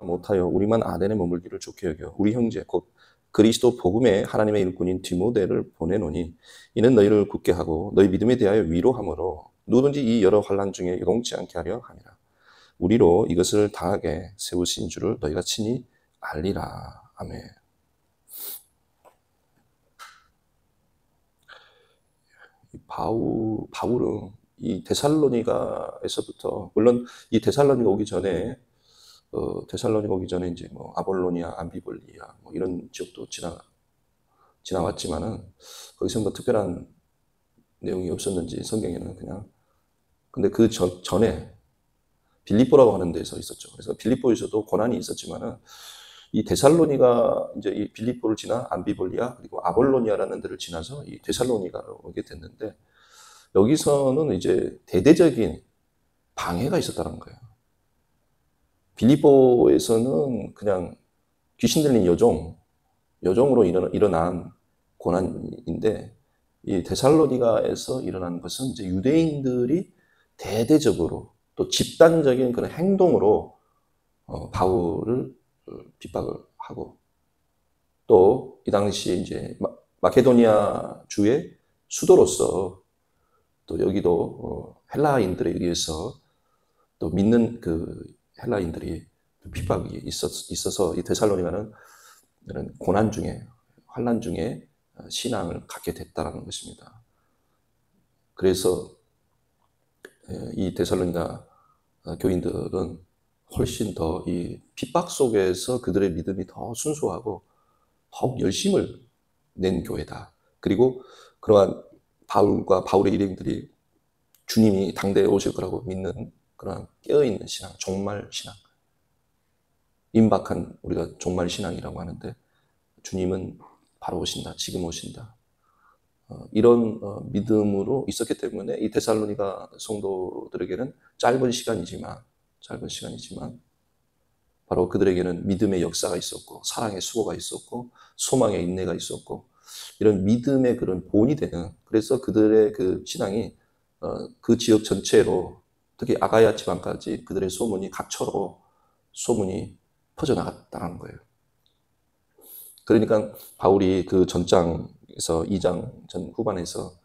못하여 우리만 아덴에 머물기를 좋게 여겨 우리 형제 곧 그리스도 복음의 하나님의 일꾼인 디모데를 보내노니 이는 너희를 굳게 하고 너희 믿음에 대하여 위로함으로 누구든지 이 여러 환난 중에 요동치 않게 하려 함이라. 우리로 이것을 당하게 세우신 줄을 너희가 친히 알리라. 아멘. 바울은 이 데살로니가에서부터, 물론 이 데살로니가 오기 전에 이제 뭐 아볼로니아, 암비볼리아 뭐 이런 지역도 지나왔지만은 거기서 뭐 특별한 내용이 없었는지 성경에는 그냥, 근데 그 전에 빌립보라고 하는 데서 있었죠. 그래서 빌립보에서도 고난이 있었지만은 이 데살로니가 이제 이 빌립보를 지나 암비볼리아 그리고 아볼로니아라는 데를 지나서 이 데살로니가로 오게 됐는데, 여기서는 이제 대대적인 방해가 있었다는 거예요. 빌립보에서는 그냥 귀신 들린 여종으로 일어난 고난인데, 이 데살로니가에서 일어난 것은 이제 유대인들이 대대적으로 또 집단적인 그런 행동으로 바울을 핍박을 하고, 또 이 당시 이제 마케도니아 주의 수도로서 또 여기도 헬라인들에 의해서 또 믿는 그 헬라인들이 핍박이 있어서 이 데살로니가는 이런 고난 중에, 환난 중에 신앙을 갖게 됐다는 것입니다. 그래서 이 데살로니가 교인들은 훨씬 더 이 핍박 속에서 그들의 믿음이 더 순수하고 더욱 열심을 낸 교회다. 그리고 그러한 바울과 바울의 일행들이 주님이 당대에 오실 거라고 믿는 그러한 깨어있는 신앙, 종말 신앙, 임박한 우리가 종말 신앙이라고 하는데, 주님은 바로 오신다, 지금 오신다, 이런 믿음으로 있었기 때문에 이 데살로니가 성도들에게는 짧은 시간이지만 바로 그들에게는 믿음의 역사가 있었고, 사랑의 수고가 있었고, 소망의 인내가 있었고, 이런 믿음의 그런 본이 되는, 그래서 그들의 그 신앙이 그 지역 전체로, 특히 아가야 지방까지 그들의 소문이 각처로 소문이 퍼져나갔다는 거예요. 그러니까 바울이 그 전장에서 2장 전 후반에서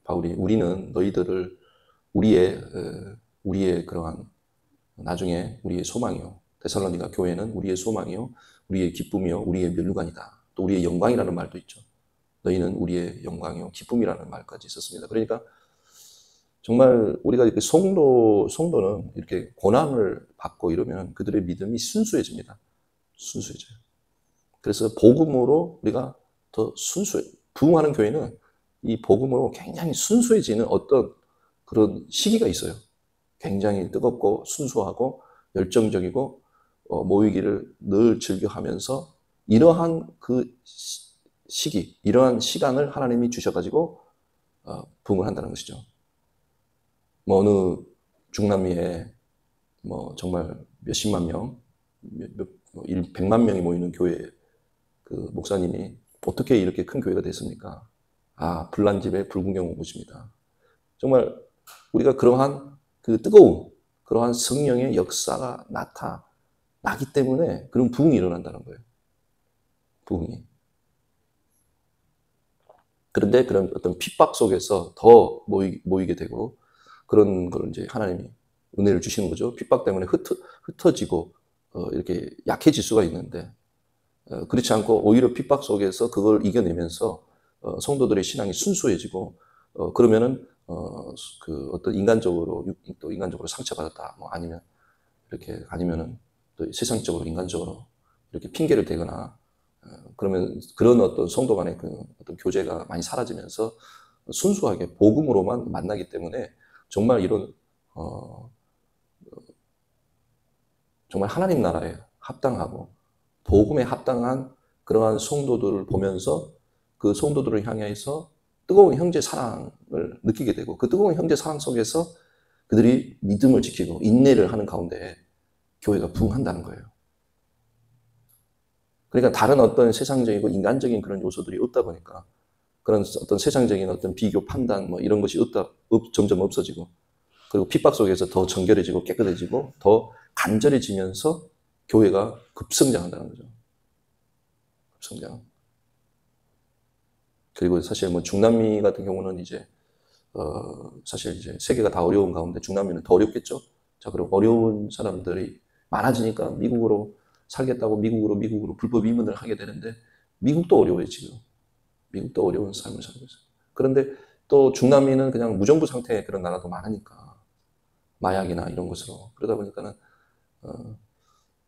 바울이 우리는 너희들을 우리의 그러한 나중에 우리의 소망이요, 데살로니가 교회는 우리의 소망이요, 우리의 기쁨이요, 우리의 면류관이다. 또 우리의 영광이라는 말도 있죠. 너희는 우리의 영광이요, 기쁨이라는 말까지 있었습니다. 그러니까 정말 우리가 이렇게 성도는 이렇게 고난을 받고 이러면 그들의 믿음이 순수해집니다. 순수해져요. 그래서 복음으로 우리가 더 부흥하는 교회는 이 복음으로 굉장히 순수해지는 어떤 그런 시기가 있어요. 굉장히 뜨겁고 순수하고 열정적이고 모이기를 늘 즐겨하면서, 이러한 그 시기, 이러한 시간을 하나님이 주셔가지고 부흥을 한다는 것이죠. 뭐 어느 중남미에 뭐 정말 몇십만 명, 100만 명이 모이는 교회 그 목사님이 어떻게 이렇게 큰 교회가 됐습니까? 불난 집에 불구경 온 것입니다. 정말 우리가 그러한 그 뜨거운 그러한 성령의 역사가 나기 때문에 그런 부흥이 일어난다는 거예요. 부흥이. 그런데 그런 어떤 핍박 속에서 더 모이게 되고, 그런 걸 이제 하나님이 은혜를 주시는 거죠. 핍박 때문에 흩어지고 이렇게 약해질 수가 있는데, 그렇지 않고 오히려 핍박 속에서 그걸 이겨내면서 성도들의 신앙이 순수해지고, 그러면은 그 어떤 인간적으로 상처받았다, 뭐 아니면은 또 세상적으로 인간적으로 이렇게 핑계를 대거나, 그러면 그런 어떤 성도 간의 그 어떤 교제가 많이 사라지면서 순수하게 복음으로만 만나기 때문에 정말 이런 정말 하나님 나라에 합당하고 복음에 합당한 그러한 성도들을 보면서 그 성도들을 향해서 뜨거운 형제 사랑을 느끼게 되고, 그 뜨거운 형제 사랑 속에서 그들이 믿음을 지키고 인내를 하는 가운데 교회가 부흥한다는 거예요. 그러니까 다른 어떤 세상적이고 인간적인 그런 요소들이 없다 보니까 그런 어떤 세상적인 어떤 비교, 판단 뭐 이런 것이 점점 없어지고, 그리고 핍박 속에서 더 정결해지고 깨끗해지고 더 간절해지면서 교회가 급성장한다는 거죠. 급성장. 그리고 사실 뭐 중남미 같은 경우는 이제 사실 이제 세계가 다 어려운 가운데 중남미는 더 어렵겠죠. 자, 그럼 어려운 사람들이 많아지니까 미국으로 살겠다고 미국으로 불법 이민을 하게 되는데 미국도 어려워요, 지금. 미국도 어려운 삶을 살고 있어요. 그런데 또 중남미는 그냥 무정부 상태의 그런 나라도 많으니까 마약이나 이런 것으로 그러다 보니까는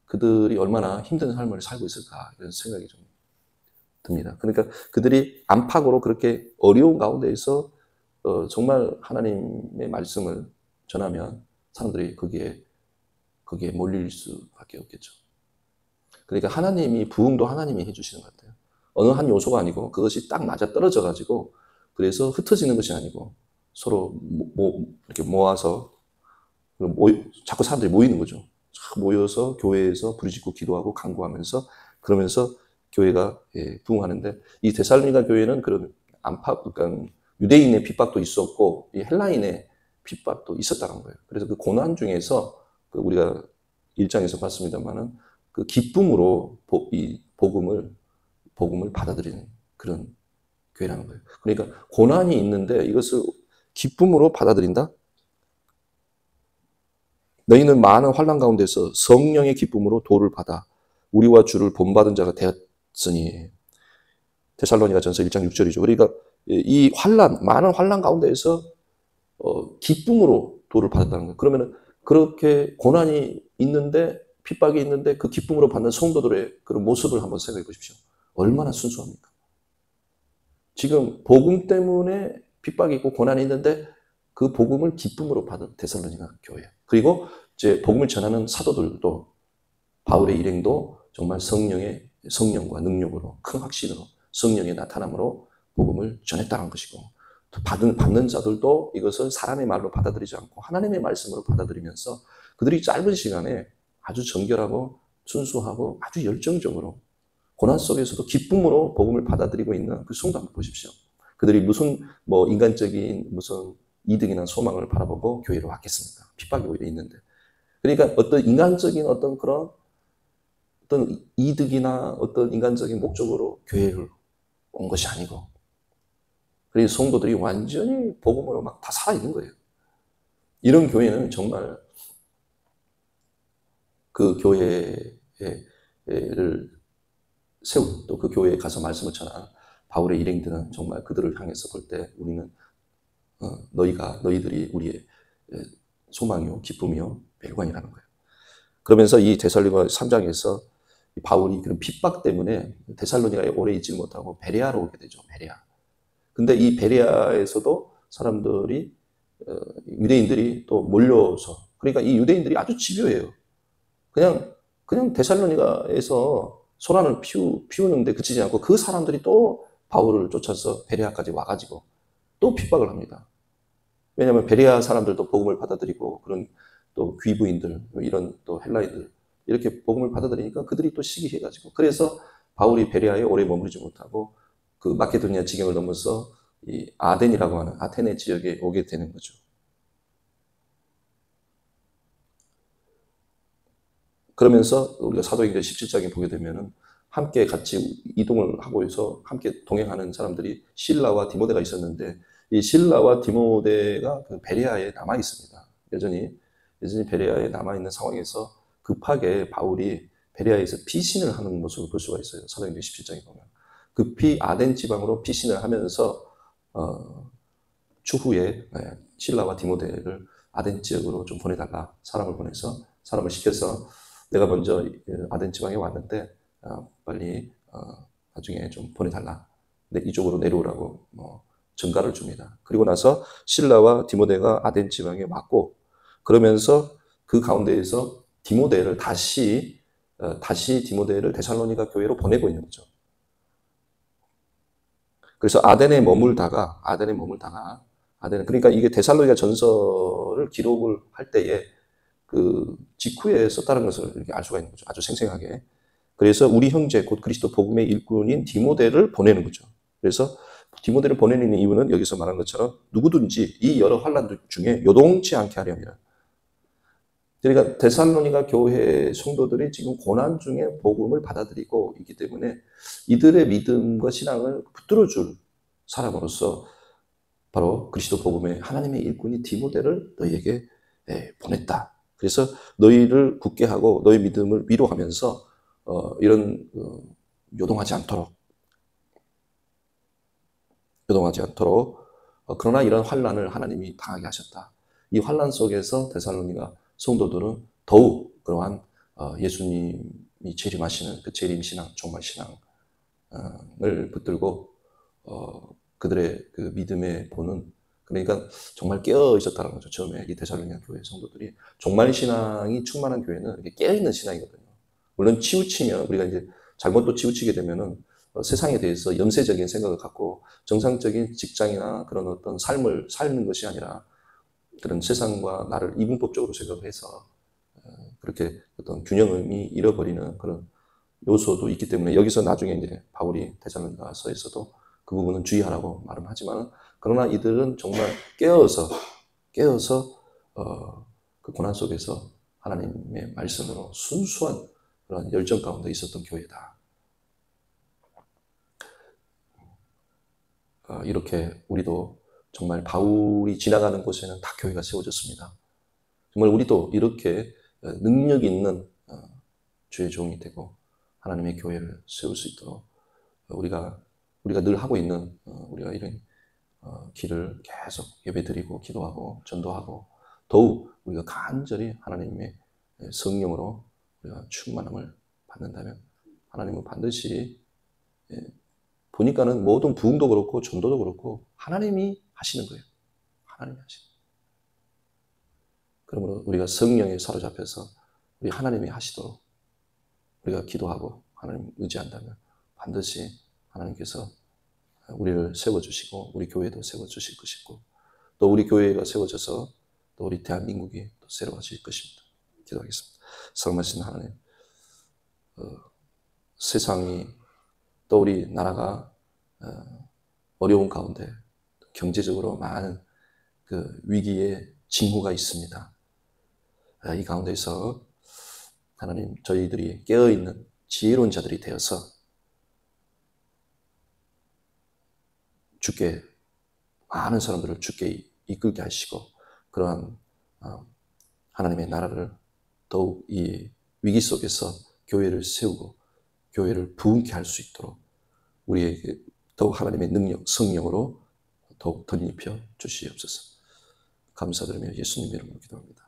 그들이 얼마나 힘든 삶을 살고 있을까 이런 생각이 좀 듭니다. 그러니까 그들이 안팎으로 그렇게 어려운 가운데에서 정말 하나님의 말씀을 전하면 사람들이 거기에 몰릴 수밖에 없겠죠. 그러니까 하나님이 부흥도 하나님이 해주시는 것 같아요. 어느 한 요소가 아니고 그것이 딱 맞아 떨어져 가지고 그래서 흩어지는 것이 아니고 서로 이렇게 모아서 자꾸 사람들이 모이는 거죠. 모여서 교회에서 부르짖고 기도하고 간구하면서 그러면서 교회가 부흥하는데 이 데살로니가 교회는 그런 안팎, 그러니까 유대인의 핍박도 있었고 이 헬라인의 핍박도 있었다는 거예요. 그래서 그 고난 중에서 우리가 1장에서 봤습니다만은 그 기쁨으로 이 복음을 받아들이는 그런 교회라는 거예요. 그러니까 고난이 있는데 이것을 기쁨으로 받아들인다? 너희는 많은 환난 가운데서 성령의 기쁨으로 도를 받아 우리와 주를 본받은 자가 되었으니. 데살로니가 전서 1장 6절이죠. 그러니까 이 많은 환난 가운데에서 기쁨으로 도를 받았다는 거예요. 그러면은 그렇게 고난이 있는데 핍박이 있는데 그 기쁨으로 받는 성도들의 그런 모습을 한번 생각해 보십시오. 얼마나 순수합니까? 지금 복음 때문에 핍박이 있고 고난이 있는데 그 복음을 기쁨으로 받은 데살로니가 교회. 그리고 이제 복음을 전하는 사도들도 바울의 일행도 정말 성령과 능력으로 큰 확신으로 성령의 나타남으로 복음을 전했다는 것이고 받는 자들도 이것을 사람의 말로 받아들이지 않고 하나님의 말씀으로 받아들이면서 그들이 짧은 시간에 아주 정결하고 순수하고 아주 열정적으로 고난 속에서도 기쁨으로 복음을 받아들이고 있는 그 성도 한번 보십시오. 그들이 무슨 인간적인 무슨 이득이나 소망을 바라보고 교회로 왔겠습니까? 핍박이 오히려 있는데. 그러니까 어떤 인간적인 어떤 그런 어떤 이득이나 어떤 인간적인 목적으로 교회를 온 것이 아니고 그래서 성도들이 완전히 복음으로 막 다 살아있는 거예요. 이런 교회는 정말 그 교회를 세우고 또 그 교회에 가서 말씀을 전한 바울의 일행들은 정말 그들을 향해서 볼 때 우리는 너희들이 우리의 소망이요 기쁨이요 멸관이라는 거예요. 그러면서 이 데살로니가 3장에서 바울이 그런 핍박 때문에 데살로니가에 오래 있지 못하고 베레아로 오게 되죠. 베레아. 근데 이 베레아에서도 사람들이 유대인들이 또 몰려서 그러니까 이 유대인들이 아주 집요해요. 그냥 데살로니가에서 소란을 피우는데 그치지 않고 그 사람들이 또 바울을 쫓아서 베레아까지 와가지고 또 핍박을 합니다. 왜냐하면 베레아 사람들도 복음을 받아들이고 그런 또 귀부인들 이런 또 헬라인들 이렇게 복음을 받아들이니까 그들이 또 시기해가지고 그래서 바울이 베레아에 오래 머무르지 못하고 그 마케도니아 지경을 넘어서 이 아덴이라고 하는 아테네 지역에 오게 되는 거죠. 그러면서 우리가 사도행전 17장에 보게 되면은 함께 같이 이동을 하고 해서 함께 동행하는 사람들이 실라와 디모데가 있었는데 이 실라와 디모데가 그 베레아에 남아 있습니다. 여전히 베레아에 남아 있는 상황에서 급하게 바울이 베레아에서 피신을 하는 모습을 볼 수가 있어요. 사도행전 17장에 보면 급히 아덴 지방으로 피신을 하면서 추후에 실라와 디모데를 아덴 지역으로 좀 보내달라 사람을 시켜서 내가 먼저 아덴 지방에 왔는데 빨리 나중에 좀 보내달라. 이쪽으로 내려오라고 전가를 줍니다. 그리고 나서 실라와 디모데가 아덴 지방에 왔고 그러면서 그 가운데에서 디모데를 다시 디모데를 데살로니가 교회로 보내고 있는 거죠. 그래서 아덴에 머물다가 그러니까 이게 데살로니가 전서를 기록을 할 때에 그 직후에 썼다는 것을 이렇게 알 수가 있는 거죠. 아주 생생하게. 그래서 우리 형제 곧 그리스도 복음의 일꾼인 디모데를 보내는 거죠. 그래서 디모데를 보내는 이유는 여기서 말한 것처럼 누구든지 이 여러 환난 중에 요동치 않게 하려 함이라. 그러니까 데살로니가 교회 성도들이 지금 고난 중에 복음을 받아들이고 있기 때문에 이들의 믿음과 신앙을 붙들어줄 사람으로서 바로 그리스도 복음의 하나님의 일꾼이 디모데를 너희에게 보냈다. 그래서 너희를 굳게 하고 너희 믿음을 위로하면서 이런 요동하지 않도록 그러나 이런 환난을 하나님이 당하게 하셨다. 이 환난 속에서 데살로니가 성도들은 더욱 그러한 예수님이 재림하시는 그 재림신앙, 종말신앙을 붙들고 그들의 그 믿음에 보는, 그러니까 정말 깨어 있었다는 거죠. 처음에 이 데살로니가 교회 성도들이 종말신앙이 충만한 교회는 깨어 있는 신앙이거든요. 물론 치우치면 우리가 이제 잘못 또 치우치게 되면은 세상에 대해서 염세적인 생각을 갖고 정상적인 직장이나 그런 어떤 삶을 살는 것이 아니라 그런 세상과 나를 이분법적으로 생각을 해서 그렇게 어떤 균형을 잃어버리는 그런 요소도 있기 때문에 여기서 나중에 이제 바울이 데살로니가서에서도 그 부분은 주의하라고 말은 하지만, 그러나 이들은 정말 깨어서 그 고난 속에서 하나님의 말씀으로 순수한 그런 열정 가운데 있었던 교회다. 이렇게 우리도 정말 바울이 지나가는 곳에는 다 교회가 세워졌습니다. 정말 우리도 이렇게 능력 있는 주의 종이 되고 하나님의 교회를 세울 수 있도록 우리가 늘 하고 있는 우리가 이런 길을 계속 예배드리고 기도하고 전도하고 더욱 우리가 간절히 하나님의 성령으로 우리가 충만함을 받는다면 하나님은 반드시 보니까는 모든 부흥도 그렇고 전도도 그렇고 하나님이 하시는 거예요. 하나님이 하시는 거예요. 그러므로 우리가 성령에 사로잡혀서 우리 하나님이 하시도록 우리가 기도하고 하나님 의지한다면 반드시 하나님께서 우리를 세워주시고 우리 교회도 세워주실 것이고 또 우리 교회가 세워져서 또 우리 대한민국이 또 새로워질 것입니다. 기도하겠습니다. 사랑하신 하나님, 세상이 또 우리 나라가 어려운 가운데 경제적으로 많은 그 위기의 징후가 있습니다. 이 가운데서 하나님, 저희들이 깨어있는 지혜로운 자들이 되어서 주께, 많은 사람들을 주께 이끌게 하시고 그러한 하나님의 나라를 더욱 이 위기 속에서 교회를 세우고 교회를 부흥케 할 수 있도록 우리에게 더욱 하나님의 능력, 성령으로 더욱 덧입혀 주시옵소서. 감사드리며 예수님 이름으로 기도합니다.